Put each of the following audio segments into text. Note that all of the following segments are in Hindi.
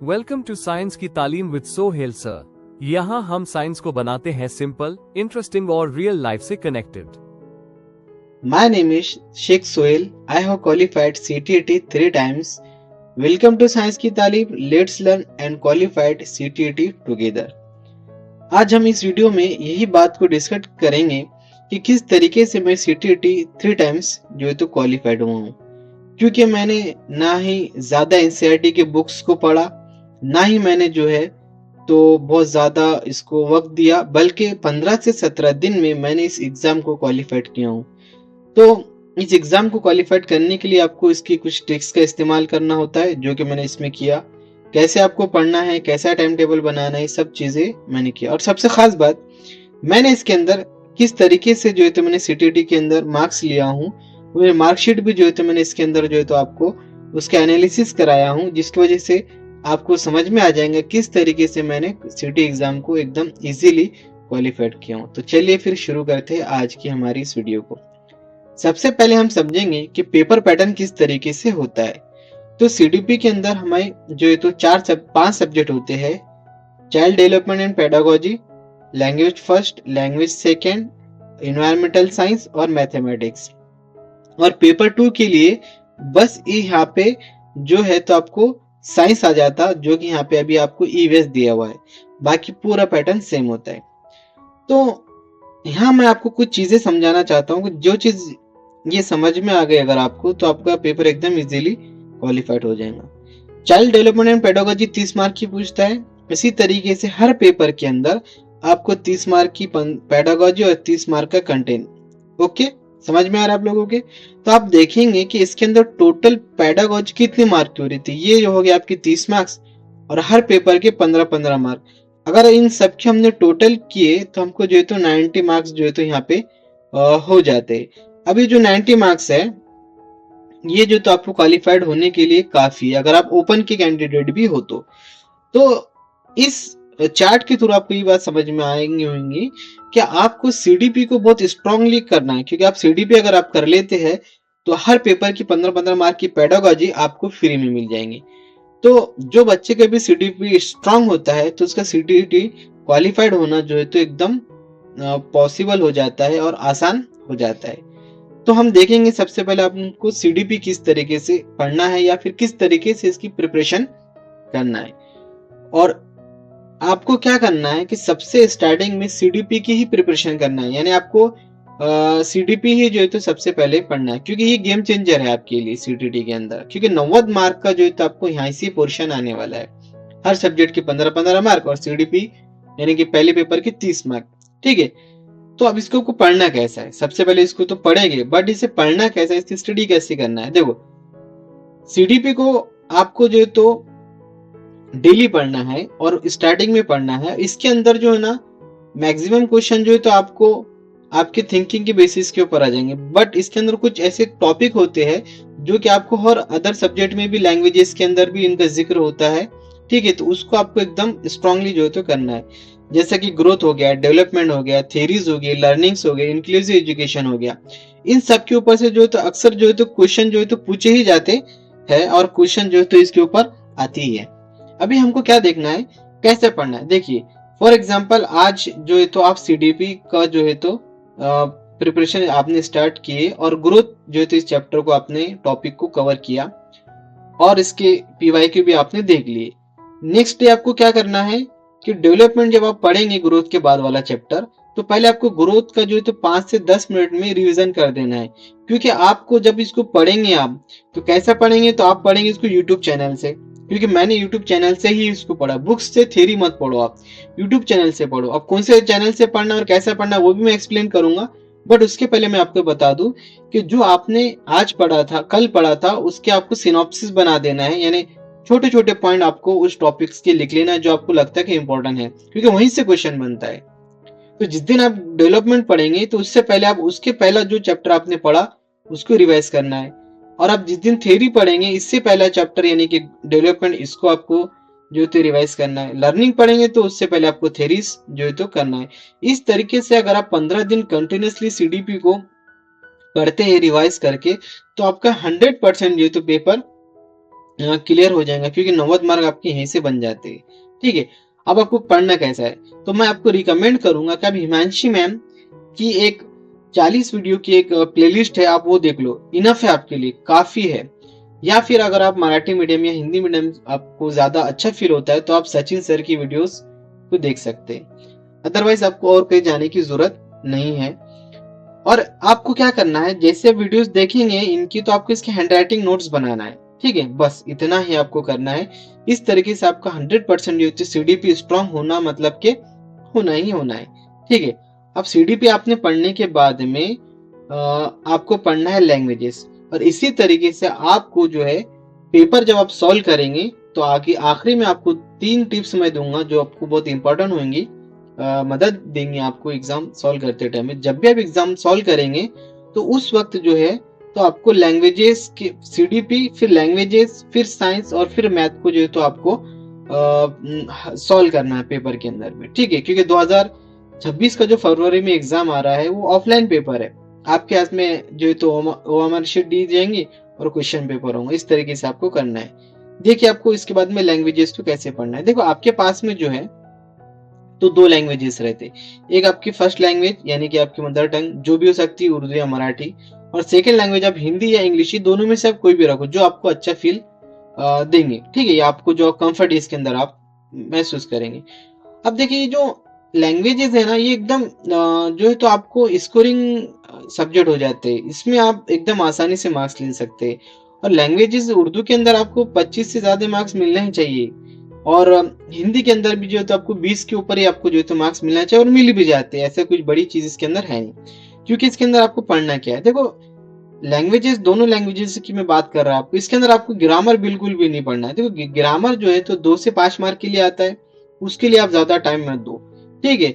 वेलकम टू साइंस की तालीम विद सोहेल सर। यहाँ हम साइंस को बनाते हैं सिंपल, इंटरेस्टिंग और रियल लाइफ से connected. My name is Sheikh Sohail. I have qualified CTET 3 times. Welcome to Science की तालीम. Let's learn and qualified CTET together. आज हम इस वीडियो में यही बात को डिस्कस करेंगे कि किस तरीके से मैं CTET 3 times जो है तो क्वालिफाइड हुआ हूँ, क्योंकि मैंने ना ही ज्यादा NCERT के बुक्स को पढ़ा, ना ही मैंने जो है तो बहुत ज्यादा इसको वक्त दिया, बल्कि 15 से 17 दिन में मैंने इस एग्जाम को क्वालिफाइड किया हूँ। तो इस एग्जाम को क्वालिफाइड करने के लिए आपको इसकी कुछ ट्रिक्स का इस्तेमाल करना होता है, जो कि मैंने इसमें किया। कैसे आपको पढ़ना है, कैसा टाइम टेबल बनाना है, सब चीजें मैंने किया। और सबसे खास बात, मैंने इसके अंदर किस तरीके से जो है तो मैंने CTET के अंदर मार्क्स लिया हूँ, वो मार्कशीट भी जो है तो मैंने इसके अंदर जो है तो आपको उसके एनालिसिस कराया हूँ, जिसकी वजह से आपको समझ में आ जाएगा किस तरीके से मैंने सिटी एग्जाम को एकदम इजीली क्वालिफाइड किया हूँ। तो चलिए फिर शुरू करते हैं आज की हमारी इस वीडियो को। सबसे पहले हम समझेंगे कि पेपर पैटर्न किस तरीके से होता है। तो CDP के अंदर हमें जो है तो 5 सब्जेक्ट होते हैं: child development and pedagogy, language first, language second, environmental science और मैथमेटिक्स। और पेपर 2 के लिए बस यहाँ पे जो है तो आपको साइंस आ जाता, जो कि यहाँ पे अभी आपको EVS दिया हुआ है, बाकी पूरा पैटर्न सेम होता है। तो यहाँ मैं आपको कुछ चीजें समझाना चाहता हूँ, जो चीज ये समझ में आ गई अगर आपको, तो आपका पेपर एकदम इजीली क्वालिफाइड हो जाएगा। Child development and pedagogy 30 mark की पूछता है। इसी तरीके से हर पेपर के अंदर आपको 30 मार्क की पेडागोजी और 30 मार्क का कंटेंट। ओके, समझ में आ रहा है आप लोगों के? तो आप देखेंगे कि इसके अंदर टोटल पेडागोजी कितने मार्क की हो रही थी। ये जो हो गया आपकी 30 मार्क्स और हर पेपर के 15-15 मार्क। अगर इन सब के हमने टोटल किए तो हमको जो है तो 90 मार्क्स जो है तो यहाँ पे हो जाते हैं। अभी जो 90 मार्क्स है, ये जो तो आपको क्वालिफाइड होने के लिए काफी है, अगर आप ओपन के कैंडिडेट भी हो तो इस चार्ट के थ्रू आपको ये बात समझ में आएंगी होंगी कि आपको CDP को बहुत स्ट्रांगली करना है, क्योंकि आप CDP अगर आप कर लेते हैं तो हर पेपर की 15-15 मार्क की पेडागोजी आपको फ्री में मिल जाएंगी। तो जो बच्चे का भी CDP स्ट्रांग होता है तो उसका CTET क्वालिफाइड होना जो है तो एकदम पॉसिबल हो जाता है और आसान हो जाता है। तो हम देखेंगे सबसे पहले आपको CDP किस तरीके से पढ़ना है या फिर किस तरीके से इसकी प्रिपरेशन करना है। और आपको क्या करना है कि सबसे स्टार्टिंग में CDP की ही प्रिपरेशन करना है, यानी आपको CDP ही जो है तो सबसे पहले पढ़ना है, क्योंकि ये गेम चेंजर है आपके लिए CTET के अंदर। क्योंकि 90 मार्क का जो है तो आपको यहाँ से पोर्शन आने वाला है, हर सब्जेक्ट के 15-15 मार्क और CDP यानी कि पहले पेपर के 30 मार्क। ठीक है, तो अब इसको को पढ़ना कैसा है? सबसे पहले इसको तो पढ़ेंगे, बट इसे पढ़ना कैसा है, इसकी स्टडी कैसे करना है। देखो, CDP को आपको जो है तो डेली पढ़ना है और स्टार्टिंग में पढ़ना है। इसके अंदर जो है ना मैक्सिमम क्वेश्चन जो है तो आपको आपके थिंकिंग के बेसिस के ऊपर आ जाएंगे, बट इसके अंदर कुछ ऐसे टॉपिक होते हैं जो कि आपको हर अदर सब्जेक्ट में भी, लैंग्वेजेस के अंदर भी इनका जिक्र होता है। ठीक है, तो उसको आपको एकदम स्ट्रांगली जो है तो करना है, जैसा कि ग्रोथ हो गया, डेवलपमेंट हो गया, थेरीज हो गई, लर्निंग्स हो गई, इंक्लूसिव एजुकेशन हो गया। इन सब के ऊपर से जो है तो अक्सर जो है तो क्वेश्चन जो है तो पूछे ही जाते हैं और क्वेश्चन जो है तो इसके ऊपर आती ही है। अभी हमको क्या देखना है, कैसे पढ़ना है। देखिए, फॉर एग्जाम्पल आज जो है तो आप CDP का जो है तो प्रिपरेशन आपने स्टार्ट किए और ग्रोथ जो है तो इस चैप्टर को आपने टॉपिक को कवर किया और इसके PYQ भी आपने देख लिए। नेक्स्ट डे आपको क्या करना है कि डेवलपमेंट जब आप पढ़ेंगे ग्रोथ के बाद वाला चैप्टर, तो पहले आपको ग्रोथ का जो है तो 5 से 10 मिनट में रिवीजन कर देना है। क्योंकि आपको जब इसको पढ़ेंगे आप, तो कैसा पढ़ेंगे, तो आप पढ़ेंगे इसको यूट्यूब चैनल से, क्योंकि मैंने यूट्यूब चैनल से ही इसको पढ़ा। बुक्स से थ्योरी मत पढ़ो, आप यूट्यूब चैनल से पढ़ो। अब कौन से चैनल से पढ़ना और कैसा पढ़ना वो भी मैं एक्सप्लेन करूंगा, बट उसके पहले मैं आपको बता दूं कि जो आपने आज पढ़ा था, कल पढ़ा था, उसके आपको सिनॉप्सिस बना देना है, यानी छोटे छोटे पॉइंट आपको उस टॉपिक्स के लिख लेना है जो आपको लगता है कि इंपॉर्टेंट है, क्योंकि वहीं से क्वेश्चन बनता है। तो जिस दिन आप डेवलपमेंट पढ़ेंगे तो उससे पहले आप उसके पहला जो चैप्टर आपने पढ़ा उसको रिवाइज करना है। और आप जिस दिन थ्योरी पढ़ेंगे इससे पहला चैप्टर यानी कि डेवलपमेंट, इसको आपको जो तो रिवाइज करना है। लर्निंग पढ़ेंगे तो उससे पहले आपको थ्योरीज जो है तो करना है। इस तरीके से अगर आप 15 दिन कंटिन्यूसली CDP को पढ़ते हैं रिवाइज करके, तो आपका 100% जो है तो पेपर क्लियर हो जाएगा, क्योंकि 90 मार्क आपके यहीं से बन जाते हैं। ठीक है, अब आपको पढ़ना कैसा है, तो मैं आपको रिकमेंड करूंगा कि आप हिमांशी मैम की एक 40 वीडियो की एक प्लेलिस्ट है, आप वो देख लो, इनफ है आपके लिए, काफी है। या फिर अगर आप मराठी मीडियम या हिंदी मीडियम आपको ज्यादा अच्छा फील होता है तो आप सचिन सर की वीडियोस को देख सकते हैं। अदरवाइज आपको और कहीं जाने की जरूरत नहीं है। और आपको क्या करना है, जैसे आप वीडियोस देखेंगे इनकी, तो आपको इसके हैंडराइटिंग नोट्स बनाना है। ठीक है, बस इतना ही आपको करना है। इस तरीके से आपका 100% जो होती है सीडीपी स्ट्रांग होना, मतलब के होना ही होना है। ठीक है, अब सीडीपी आपने पढ़ने के बाद में आपको पढ़ना है लैंग्वेजेस, और इसी तरीके से आपको जो है पेपर जब आप सॉल्व करेंगे तो आगे आखिरी में आपको 3 टिप्स मैं दूंगा जो आपको बहुत इंपॉर्टेंट होंगी, मदद देंगे आपको एग्जाम सॉल्व करते टाइम में। जब भी आप एग्जाम सॉल्व करेंगे तो उस वक्त जो है तो आपको लैंग्वेजेस के सीडीपी, फिर लैंग्वेजेस, फिर साइंस और फिर मैथ को जो है तो आपको सॉल्व करना है पेपर के अंदर में। ठीक है, क्योंकि 2026 का जो फरवरी में एग्जाम आ रहा है वो ऑफलाइन पेपर है। आपके हाथ में जो है तो ओएमआर शीट दी जाएंगी और क्वेश्चन पेपर होंगे। इस तरीके से आपको करना है। देखिए, आपको इसके बाद में लैंग्वेजेस को कैसे पढ़ना है। देखो, आपके पास में जो है तो 2 लैंग्वेजेस रहते, एक आपकी फर्स्ट लैंग्वेज यानी कि आपकी मदर टंग जो भी हो सकती है, उर्दू या मराठी, और सेकंड लैंग्वेज आप हिंदी या इंग्लिश, दोनों में से आप कोई भी रखो जो आपको अच्छा फील देंगे। ठीक है, या आपको जो कंफर्ट इसके अंदर आप महसूस करेंगे। अब देखिए, ये जो लैंग्वेजेस है ना, ये एकदम जो है तो आपको स्कोरिंग सब्जेक्ट हो जाते हैं, इसमें आप एकदम आसानी से मार्क्स ले सकते हैं। और लैंग्वेजेस उर्दू के अंदर आपको 25 से ज्यादा मार्क्स मिलना ही चाहिए, और हिंदी के अंदर भी जो है तो आपको 20 के ऊपर ही आपको जो है तो मार्क्स मिलना चाहिए, और मिल भी जाते हैं। ऐसा कुछ बड़ी चीज इसके अंदर है नहीं, क्योंकि इसके अंदर आपको पढ़ना क्या है। देखो, लैंग्वेजेस, दोनों लैंग्वेजेस की मैं बात कर रहा हूँ आपको, इसके अंदर आपको ग्रामर बिल्कुल भी नहीं पढ़ना है। देखो, ग्रामर जो है तो 2 से 5 मार्क के लिए आता है, उसके लिए आप ज्यादा टाइम मत दो। ठीक है,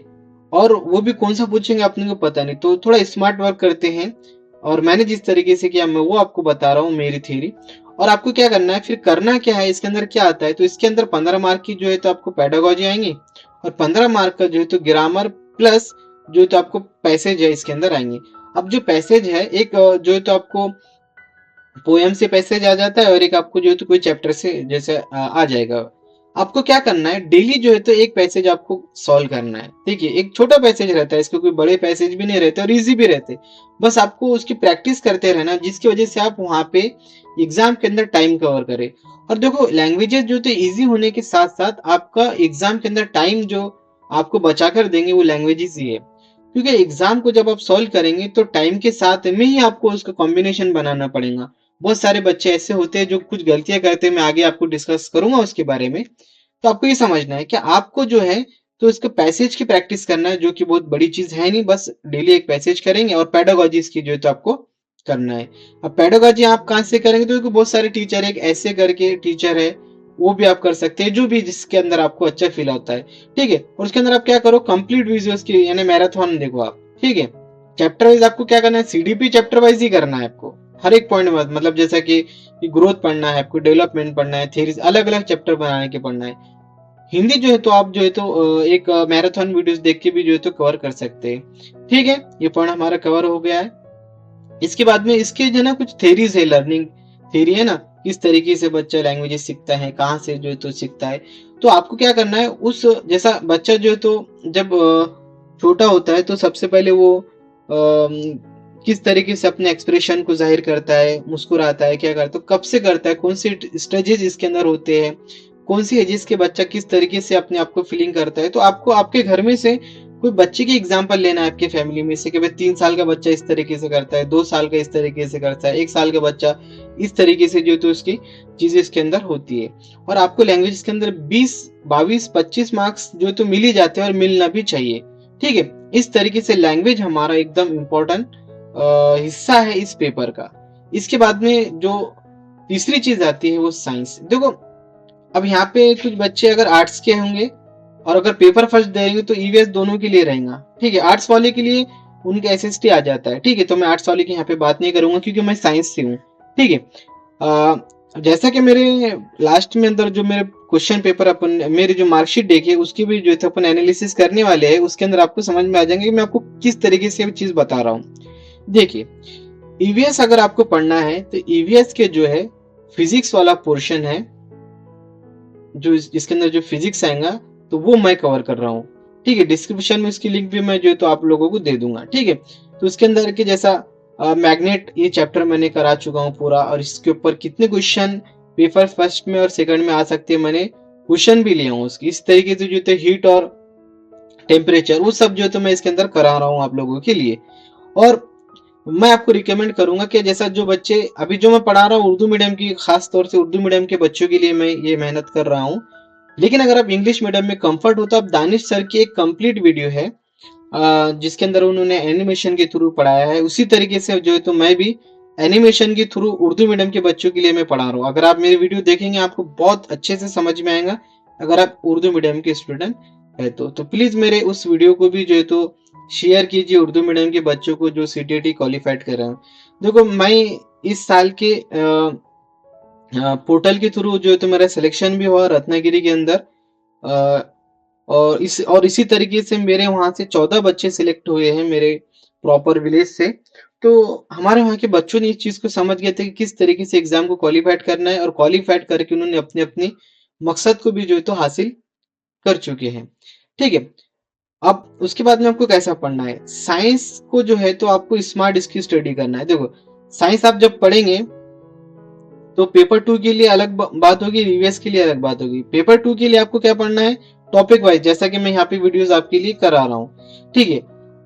और वो भी कौन सा पूछेंगे अपने को पता नहीं, तो थोड़ा स्मार्ट वर्क करते हैं। और मैंने जिस तरीके से किया मैं वो आपको बता रहा हूँ, मेरी थ्योरी। और आपको क्या करना है, फिर करना क्या है, इसके अंदर क्या आता है, तो इसके अंदर 15 मार्क की जो है तो आपको पेडागोजी आएंगी, और 15 मार्क का जो है तो ग्रामर प्लस जो है तो आपको पैसेज है इसके अंदर आएंगे। अब जो पैसेज है, एक जो है तो आपको पोएम से पैसेज आ जाता है, और एक आपको जो है तो कोई चैप्टर से जैसे आ जाएगा। आपको क्या करना है, डेली जो है तो एक पैसेज आपको सॉल्व करना है। देखिए, एक छोटा पैसेज रहता है, इसके कोई बड़े पैसेज भी नहीं रहते और इजी भी रहते, बस आपको उसकी प्रैक्टिस करते रहना, जिसकी वजह से आप वहां पे एग्जाम के अंदर टाइम कवर करें। और देखो, लैंग्वेजेस जो तो इजी होने के साथ साथ आपका एग्जाम के अंदर टाइम जो आपको बचा कर देंगे वो लैंग्वेजेस ही है, क्योंकि एग्जाम को जब आप सॉल्व करेंगे तो टाइम के साथ में ही आपको उसका कॉम्बिनेशन बनाना पड़ेगा। बहुत सारे बच्चे ऐसे होते हैं जो कुछ गलतियां करते हैं, मैं आगे आपको डिस्कस करूंगा उसके बारे में। तो आपको ये समझना है कि आपको जो है तो इसका पैसेज की प्रैक्टिस करना है, जो कि बहुत बड़ी चीज है नहीं, बस डेली एक पैसेज करेंगे, और पेडागोजी की जो है तो आपको करना है। अब पेडागोजी आप कहाँ से करेंगे, तो बहुत सारे टीचर है, एक ऐसे करके टीचर है, वो भी आप कर सकते हैं, जो भी जिसके अंदर आपको अच्छा फील होता है। ठीक है, और उसके अंदर आप क्या करो, कंप्लीट वीडियोस की यानी मैराथन देखो आप। ठीक है, चैप्टर वाइज आपको क्या करना है, सीडीपी चैप्टर वाइज ही करना है आपको, हर एक पॉइंट में, मतलब जैसा कि ग्रोथ पढ़ना है आपको, डेवलपमेंट पढ़ना है, थ्योरीज अलग अलग चैप्टर बनाने के पढ़ना है। हिंदी जो है तो आप जो है तो एक मैराथन वीडियोस देख के भी जो है तो कवर कर सकते हैं। ठीक है, ये पॉइंट हमारा कवर हो गया है। इसके बाद में इसके जो है ना कुछ थेरीज है, लर्निंग थेरी है ना, किस तरीके से बच्चा लैंग्वेजेस सीखता है, कहाँ से जो है तो सीखता है। तो आपको क्या करना है, उस जैसा बच्चा जो है तो जब छोटा होता है तो सबसे पहले वो किस तरीके से अपने एक्सप्रेशन को जाहिर करता है, मुस्कुराता है, क्या करता है, कब से करता है, कौन से स्टेजेस इसके अंदर होते हैं, कौन सी एजेस के बच्चा किस तरीके से अपने आप को फीलिंग करता है। तो आपको आपके घर में से कोई बच्चे की एग्जांपल लेना है आपके फैमिली में से, कि भाई 3 साल का बच्चा इस तरीके से करता है, 2 साल का इस तरीके से करता है, 1 साल का बच्चा इस तरीके से जो तो उसकी चीजें इसके अंदर होती है। और आपको लैंग्वेज के अंदर 20, 22, 25 मार्क्स जो तो मिल ही जाते हैं और मिलना भी चाहिए। ठीक है, इस तरीके से लैंग्वेज हमारा एकदम इम्पोर्टेंट हिस्सा है इस पेपर का। इसके बाद में जो तीसरी चीज आती है वो साइंस। देखो, अब यहाँ पे कुछ बच्चे अगर आर्ट्स के होंगे और अगर पेपर फर्स्ट देंगे तो ईवीएस दोनों के लिए रहेगा। ठीक है, आर्ट्स वाले के लिए उनका एसएसटी आ जाता है। ठीक है, तो मैं आर्ट्स वाले की यहाँ पे बात नहीं करूंगा क्योंकि मैं साइंस से हूँ। ठीक है, जैसा कि मेरे लास्ट में अंदर जो मेरे क्वेश्चन पेपर अपन मेरी जो मार्कशीट देखिए उसकी भी जो है अपन एनालिसिस करने वाले हैं, उसके अंदर आपको समझ में आ जाएंगे कि मैं आपको किस तरीके से चीज बता रहा हूँ। देखिए, ईवीएस अगर आपको पढ़ना है तो ईवीएस के जो है फिजिक्स वाला पोर्शन है, जो इसके अंदर जो फिजिक्स आएगा तो वो मैं कवर कर रहा हूँ। ठीक है, डिस्क्रिप्शन में इसकी लिंक भी मैं जो है तो आप लोगों को दे दूंगा। ठीक है, तो इसके अंदर के जैसा मैग्नेट ये चैप्टर मैंने करा चुका हूँ पूरा, और इसके ऊपर कितने क्वेश्चन पेपर फर्स्ट में और सेकंड में आ सकते हैं मैंने क्वेश्चन भी लिया हूँ उसकी। इस तरीके से जो है हीट और टेम्परेचर वो सब जो है तो मैं इसके अंदर करा रहा हूँ आप लोगों के लिए। और मैं आपको रिकमेंड करूंगा कि जैसा जो बच्चे अभी जो मैं पढ़ा रहा हूँ उर्दू मीडियम की, खास तौर से उर्दू मीडियम के बच्चों के लिए मैं ये मेहनत कर रहा हूँ। लेकिन अगर आप इंग्लिश मीडियम में कंफर्ट हो तो आप दानिश सर की एक कंप्लीट वीडियो है जिसके अंदर उन्होंने एनिमेशन के थ्रू पढ़ाया है, उसी तरीके से जो है तो मैं भी एनिमेशन के थ्रू उर्दू मीडियम के बच्चों के लिए मैं पढ़ा रहा हूँ। अगर आप मेरी वीडियो देखेंगे आपको बहुत अच्छे से समझ में आएगा अगर आप उर्दू मीडियम के स्टूडेंट है तो प्लीज मेरे उस वीडियो को भी जो है तो शेयर कीजिए उर्दू मीडियम के बच्चों को जो सीटीटी क्वालिफाइड कर रहे हैं। देखो मैं इस साल के पोर्टल के थ्रू जो है तो मेरा सिलेक्शन भी हुआ रत्नागिरी के अंदर, और इसी तरीके से मेरे वहां से 14 बच्चे सिलेक्ट हुए हैं मेरे प्रॉपर विलेज से। तो हमारे वहाँ के बच्चों ने इस चीज को समझ गए थे कि किस तरीके से एग्जाम को क्वालिफाइड करना है, और क्वालिफाइड करके उन्होंने अपने अपने मकसद को भी जो है तो हासिल कर चुके हैं। ठीक है, अब उसके बाद में आपको कैसा पढ़ना है। साइंस को जो है तो आपको स्मार्ट इसकी स्टडी करना है। देखो साइंस आप जब पढ़ेंगे तो पेपर 2 के लिए अलग बात होगी, रीवीएस के लिए अलग बात होगी। पेपर 2 के लिए आपको क्या पढ़ना है, टॉपिक वाइज, जैसा कि मैं यहाँ पे वीडियोस आपके लिए करा रहा हूँ। ठीक है,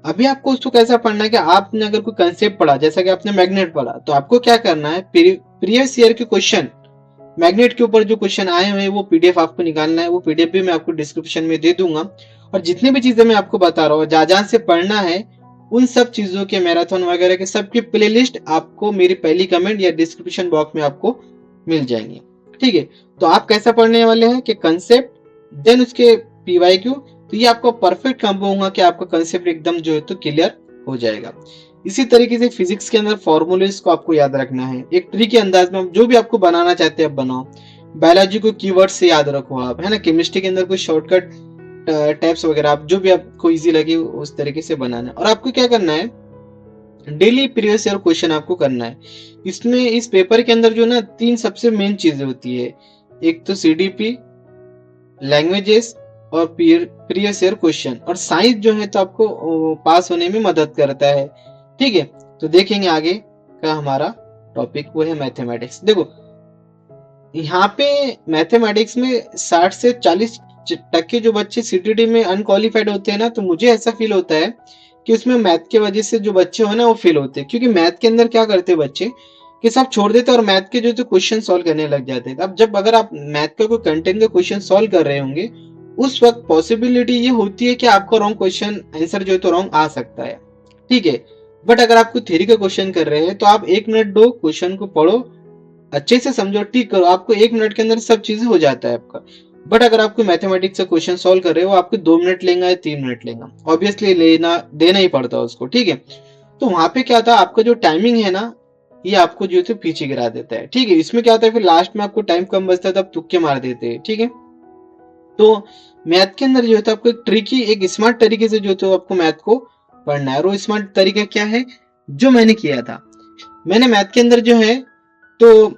अभी आपको उसको कैसा पढ़ना है कि आपने अगर कोई कंसेप्ट पढ़ा, जैसा कि आपने मैग्नेट पढ़ा, तो आपको क्या करना है, प्रीवियस ईयर के क्वेश्चन मैग्नेट के ऊपर जो क्वेश्चन आए हुए हैं वो पीडीएफ आपको निकालना है। वो पीडीएफ भी मैं आपको डिस्क्रिप्शन में दे दूंगा। और जितनी भी चीजें मैं आपको बता रहा हूँ जहां से पढ़ना है उन सब चीजों के मैराथन वगैरह के सबकी प्लेलिस्ट आपको मेरी पहली कमेंट या डिस्क्रिप्शन बॉक्स में आपको मिल जाएंगे। ठीक है, तो आप कैसा पढ़ने वाले हैं कि कंसेप्ट देन उसके पीवाईक्यू, तो ये आपको परफेक्ट कंबो होगा कि आपका कंसेप्ट एकदम जो है तो क्लियर हो जाएगा। इसी तरीके से फिजिक्स के अंदर फॉर्मूलेस को आपको याद रखना है एक ट्री के अंदाज में, जो भी आपको बनाना चाहते हैं आप बनाओ। बायोलॉजी को कीवर्ड से याद रखो आप, है ना। केमिस्ट्री के अंदर कोई शॉर्टकट टैप्स वगैरह आप जो भी आपको इजी लगे उस तरीके से बनाना है। और आपको क्या करना है, डेली प्रीवियस ईयर क्वेश्चन आपको करना है। इसमें इस पेपर के अंदर जो ना 3 सबसे मेन चीजें होती है, एक तो सीडीपी, लैंग्वेजेस और प्रीवियस ईयर क्वेश्चन। और साइंस जो है तो आपको पास होने में मदद करता है। ठीक है, तो देखेंगे आगे का हमारा टॉपिक वो है मैथमेटिक्स। देखो यहाँ पे मैथमेटिक्स में 60 से 40% जो बच्चे सीटीटी में अनक्वालिफाइड होते हैं ना, तो मुझे ऐसा फील होता है कि उसमें मैथ के वजह से जो बच्चे हो ना वो फेल होते हैं। क्योंकि मैथ के अंदर क्या करते हैं बच्चे कि सब छोड़ देते और मैथ के जो तो क्वेश्चन सॉल्व करने लग जाते हैं। अब जब अगर आप मैथ का कोई कंटेंट का क्वेश्चन सॉल्व कर रहे होंगे उस वक्त पॉसिबिलिटी ये होती है कि आपका रॉन्ग क्वेश्चन आंसर जो है तो रॉन्ग आ सकता है। ठीक है, बट अगर आप कोई थ्योरी का क्वेश्चन कर रहे हैं तो आप 1 मिनट दो, क्वेश्चन को पढ़ो, अच्छे से समझो, ठीक करो, आपको 1 मिनट के अंदर सब चीजें हो जाता है आपका। बट अगर आपको मैथमेटिक्स से क्वेश्चन सॉल्व कर रहे हो आपको 2 मिनट लेगा या 3 मिनट लेगा, ऑब्वियसली लेना देना ही पड़ता है उसको। ठीक है, तो वहां पे क्या था, आपका जो टाइमिंग है ना ये आपको जो है पीछे गिरा देता है। ठीक है, इसमें क्या होता है फिर लास्ट में आपको टाइम कम बचता है तब तुक्के मार देते हैं। ठीक है, तो मैथ के अंदर जो है आपको एक ट्रिकी एक स्मार्ट तरीके से जो है आपको मैथ को पढ़ना है। और वो स्मार्ट तरीका क्या है जो मैंने किया था, मैंने मैथ के अंदर जो है तो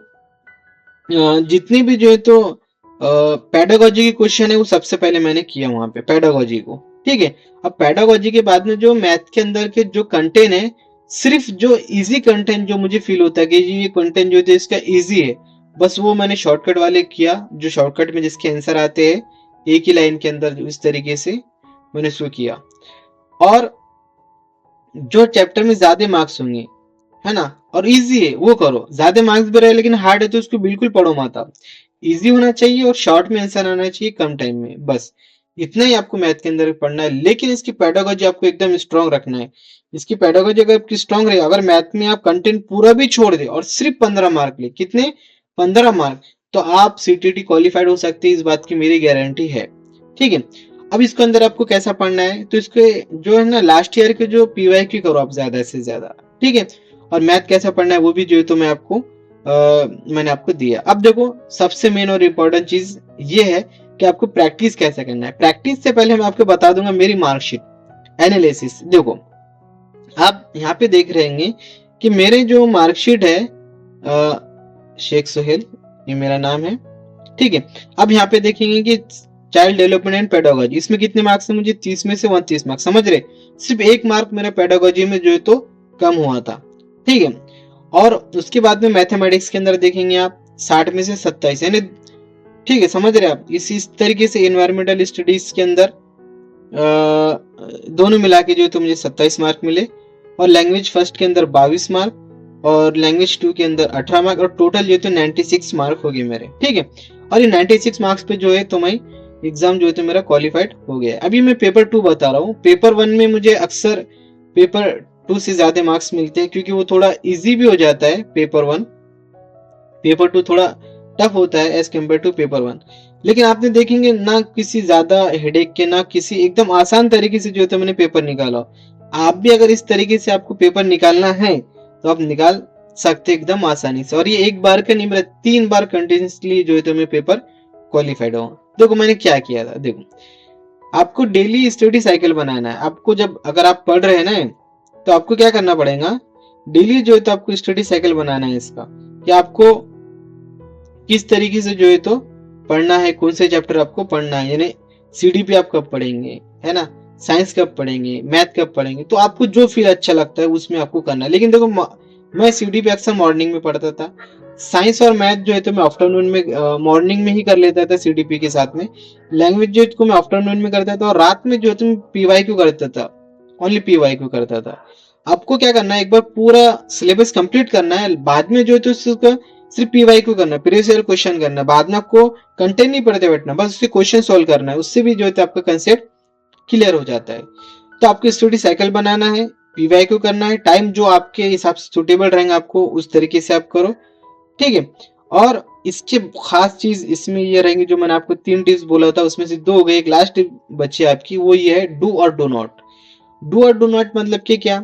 जितनी भी जो है तो पेडागोजी के क्वेश्चन है वो सबसे पहले मैंने किया वहां पे पेडागोजी को। ठीक है, अब पेडागोजी के बाद में जो मैथ के अंदर के जो कंटेंट है, सिर्फ जो इजी कंटेंट जो मुझे फील होता है कि ये कंटेंट जो है इसका इजी है, बस वो मैंने शॉर्टकट वाले किया, जो शॉर्टकट में जिसके आंसर आते हैं एक ही लाइन के अंदर, इस तरीके से मैंने उसको किया। और जो चैप्टर में ज्यादा मार्क्स होंगे, है ना, और इजी है वो करो, ज्यादा मार्क्स भी रहे लेकिन हार्ड है तो उसको बिल्कुल पढ़ो मत आप। इजी होना चाहिए और शॉर्ट में आंसर आना चाहिए कम टाइम में, बस इतना ही आपको मैथ के अंदर पढ़ना है। लेकिन इसकी पेडागोजी आपको एकदम स्ट्रॉन्ग रखना है। इसकी पेडागोजी अगर आपकी स्ट्रॉन्ग रहे, अगर मैथ में आप कंटेंट पूरा भी छोड़ दे और सिर्फ 15 मार्क ले, कितने 15 मार्क, तो आप सीटीटी क्वालिफाइड हो सकते हैं, इस बात की मेरी गारंटी है। ठीक है, अब इसके अंदर आपको कैसा पढ़ना है, तो इसके जो है ना लास्ट ईयर के जो पीवाईक्यू करो आप ज्यादा से ज्यादा। ठीक है, और मैथ कैसा पढ़ना है वो भी जो है तो मैंने आपको दिया। अब देखो सबसे मेन और इम्पोर्टेंट चीज ये है कि आपको प्रैक्टिस कैसे करना है। प्रैक्टिस से पहले मैं आपको बता दूंगा मेरी मार्कशीट एनालिसिस। देखो आप यहाँ पे देख रहे हैं कि मेरे जो मार्कशीट है शेख सोहेल, ये मेरा नाम है। ठीक है, अब यहाँ पे देखेंगे कि चाइल्ड डेवलपमेंट एंड पेडागोजी, इसमें कितने मार्क्स है मुझे 30 में से 29 मार्क्स, समझ रहे, सिर्फ 1 मार्क मेरा पेडागोजी में जो है तो कम हुआ था। ठीक है, और उसके बाद में मैथमेटिक्स के अंदर देखेंगे आप 60 में से 27, यानी ठीक है, समझ रहे आप, इस तरीके से एनवायरमेंटल स्टडीज के अंदर दोनों मिला के जो है तो मुझे 27 मार्क मिले, और लैंग्वेज फर्स्ट के अंदर 22 मार्क, और लैंग्वेज 2 के अंदर 18 मार्क, और टोटल जो है तो 96 मार्क हो गए मेरे। ठीक है, और ये 96 मार्क्स पे जो है तो मैं एग्जाम जो है तो मेरा क्वालिफाइड हो गया। अभी मैं पेपर 2 बता रहा हूँ। पेपर 1 में मुझे अक्सर पेपर 2 से ज्यादा मार्क्स मिलते हैं, क्योंकि वो थोड़ा इजी भी हो जाता है पेपर 1, पेपर 2 थोड़ा टफ होता है एज कम्पेयर टू पेपर 1। लेकिन आपने देखेंगे ना किसी ज्यादा हेडेक के, ना किसी, एकदम आसान तरीके से जो है तो मैंने पेपर निकाला। आप भी अगर इस तरीके से आपको पेपर निकालना है तो आप निकाल सकते एकदम आसानी से। और ये एक बार का नहीं, मेरा 3 बार कंटिन्यूसली जो है तो मैं पेपर क्वालिफाइड हूँ। देखो मैंने क्या किया था, देखो आपको डेली स्टडी साइकिल बनाना है। आपको जब, अगर आप पढ़ रहे हैं ना, तो आपको क्या करना पड़ेगा, डेली जो है तो आपको स्टडी साइकिल बनाना है इसका, कि आपको किस तरीके से जो है तो पढ़ना है, कौन से चैप्टर आपको पढ़ना है, यानी सीडीपी आप कब पढ़ेंगे, है ना, साइंस कब पढ़ेंगे, मैथ कब पढ़ेंगे, तो आपको जो फील अच्छा लगता है उसमें आपको करना है। लेकिन देखो मैं सीडीपी अक्सर मॉर्निंग में पढ़ता था, साइंस और मैथ जो है तो मैं आफ्टरनून में, मॉर्निंग में ही कर लेता था सीडीपी के साथ में। लैंग्वेज जो है तो मैं आफ्टरनून में करता था, और रात में जो है तो मैं पीवाईक्यू करता था, ओनली पीवाईक्यू करता था। आपको क्या करना है, एक बार पूरा सिलेबस कंप्लीट करना है, बाद में जो है तो उसका सिर्फ पीवाईक्यू करना है, प्रीवियस ईयर क्वेश्चन करना है, बाद में आपको कंटेंट नहीं पढ़ते बैठना, बस उसके क्वेश्चन सॉल्व करना है, उससे भी जो है आपका कंसेप्ट क्लियर हो जाता है। तो आपको स्टडी साइकिल बनाना है, पीवाईक्यू करना है, टाइम जो आपके हिसाब से सुटेबल रहेंगे आपको उस तरीके से आप करो। ठीक है, और इसके खास चीज इसमें ये रहेंगे, जो मैंने आपको 3 टिप्स बोला था उसमें से 2 हो गए, एक लास्ट टिप बची आपकी, वो ये है डू और डू नॉट। डू और डू नॉट मतलब कि क्या,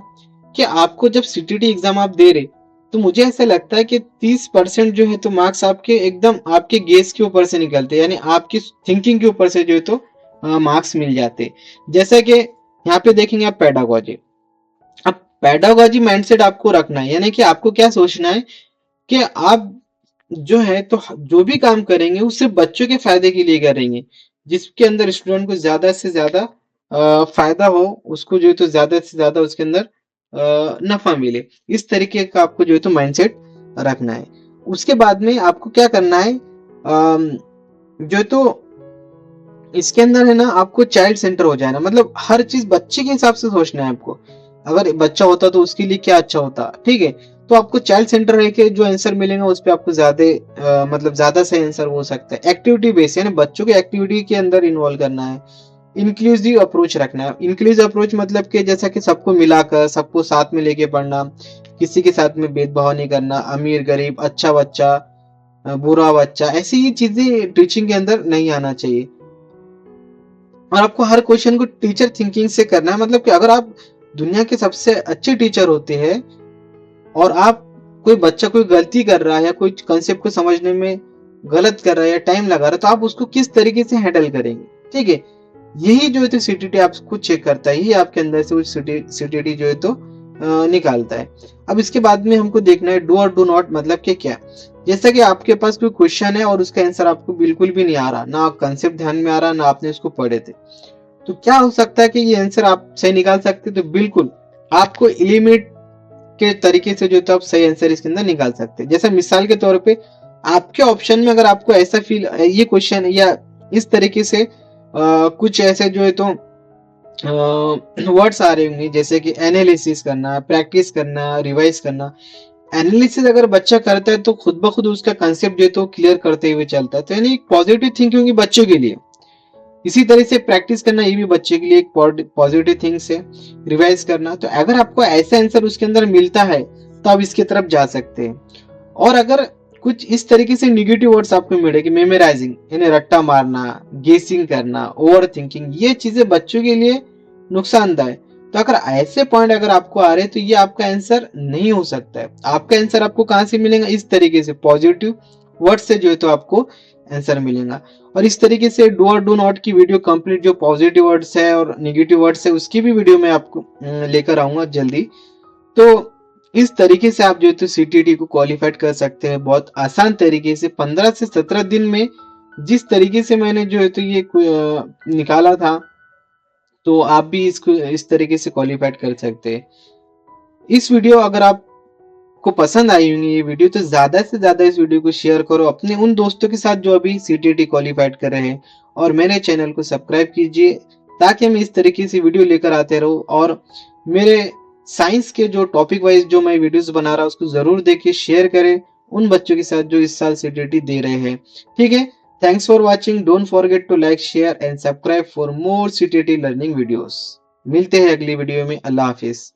कि आपको जब सीटीटी एग्जाम आप दे रहे, तो मुझे ऐसा लगता है कि 30% जो है तो मार्क्स आपके एकदम आपके गेस के ऊपर से निकलते हैं, यानी आपकी थिंकिंग के ऊपर से जो है तो मार्क्स मिल जाते। जैसा कि यहाँ पे देखेंगे आप पेडागोजी, अब पेडागोजी माइंडसेट आपको रखना है, यानी कि आपको क्या सोचना है कि आप जो है तो जो भी काम करेंगे वो सिर्फ बच्चों के फायदे के लिए करेंगे, जिसके अंदर स्टूडेंट को ज्यादा से ज्यादा फायदा हो, उसको जो है तो ज्यादा से ज्यादा उसके अंदर नफा मिले। इस तरीके का आपको जो है तो माइंडसेट रखना है। उसके बाद में आपको क्या करना है, जो तो इसके अंदर है ना, आपको चाइल्ड सेंटर हो जाए ना, मतलब हर चीज बच्चे के हिसाब से सोचना है आपको। अगर बच्चा होता तो उसके लिए क्या अच्छा होता, ठीक है, तो आपको चाइल्ड सेंटर रह के जो आंसर मिलेगा उस पर आपको ज्यादा मतलब ज्यादा सही आंसर हो सकता है। एक्टिविटी बेस, यानी बच्चों के एक्टिविटी के अंदर इन्वॉल्व करना है। इंक्लूसिव अप्रोच रखना है। इंक्लूसिव अप्रोच मतलब कि जैसा कि सबको मिलाकर, सबको साथ में लेके पढ़ना, किसी के साथ में भेदभाव नहीं करना, अमीर गरीब, अच्छा बच्चा बुरा बच्चा, ऐसी ही चीजें टीचिंग के अंदर नहीं आना चाहिए। और आपको हर क्वेश्चन को टीचर थिंकिंग से करना है, मतलब कि अगर आप दुनिया के सबसे अच्छे टीचर होते हैं और आप, कोई बच्चा कोई गलती कर रहा है या कोई कंसेप्ट को समझने में गलत कर रहा है या टाइम लगा रहा है, तो आप उसको किस तरीके से हैंडल करेंगे। ठीक है, यही जो है तो सीटीटी आपको चेक करता है, यही आपके अंदर से सीटीटी जो है तो निकालता है। अब इसके बाद में हमको देखना है डू और डू नॉट मतलब कि क्या। जैसा कि आपके पास कोई क्वेश्चन है और उसका आंसर आपको बिल्कुल भी नहीं आ रहा, ना कंसेप्ट ध्यान में आ रहा, ना आपने उसको पढ़े थे, तो क्या हो सकता है कि ये आंसर आप सही निकाल सकते, तो बिल्कुल आपको एलिमिनेट के तरीके से जो तो आप सही आंसर इसके अंदर निकाल सकते हैं। जैसे मिसाल के तौर पे आपके ऑप्शन में अगर आपको ऐसा फील, ये क्वेश्चन या इस तरीके से कुछ ऐसे जो है तो वर्ड्स आ रहे होंगे, जैसे कि एनालिसिस करना, प्रैक्टिस करना, रिवाइज करना। एनालिसिस अगर बच्चा करता है तो खुद ब खुद उसका कंसेप्ट जो है तो क्लियर करते हुए चलता है, तो यानी एक पॉजिटिव थिंकिंग होगी बच्चों के लिए। इसी तरह से प्रैक्टिस करना, ये भी बच्चे के लिए एक पॉजिटिव थिंग्स है। रिवाइज करना, तो अगर आपको ऐसा आंसर उसके अंदर मिलता है तो आप इसकी तरफ जा सकते हैं। और अगर कुछ इस तरीके से निगेटिव वर्ड्स आपको मिले कि मेमोराइजिंग, यानी रट्टा मारना, गेसिंग करना, ओवर थिंकिंग, ये चीजें बच्चों के लिए नुकसानदायक है, तो अगर ऐसे पॉइंट अगर आपको आ रहे हैं तो ये आपका आंसर नहीं हो सकता है। आपका आंसर आपको कहां से मिलेगा, इस तरीके से पॉजिटिव वर्ड से जो है तो आपको आंसर मिलेगा। और इस तरीके से डू और डू नॉट की वीडियो कंप्लीट, जो पॉजिटिव वर्ड्स है और निगेटिव वर्ड्स है उसकी भी वीडियो मैं आपको लेकर आऊंगा जल्दी। तो इस तरीके से आप जो है तो सीटीईटी को क्वालिफाइड कर सकते हैं बहुत आसान तरीके से 15 से 17 दिन में। जिस तरीके से मैंने जो है तो ये निकाला था, तो आप भी इसको इस तरीके से क्वालिफाइड कर सकते हैं। इस वीडियो अगर आपको पसंद आई होंगी ये वीडियो, तो ज्यादा से ज्यादा इस वीडियो को शेयर करो अपने उन दोस्तों के साथ जो अभी सीटीईटी क्वालिफाइड कर रहे हैं, और मेरे चैनल को सब्सक्राइब कीजिए ताकि मैं इस तरीके से वीडियो लेकर आते रहूं। और मेरे साइंस के जो टॉपिक वाइज जो मैं वीडियोस बना रहा हूं उसको जरूर देखिए, शेयर करें उन बच्चों के साथ जो इस साल सीटीईटी दे रहे हैं। ठीक है, thanks for watching, don't forget to like share and subscribe for more CTET learning videos. मिलते हैं अगली वीडियो में। अल्लाह हाफिज।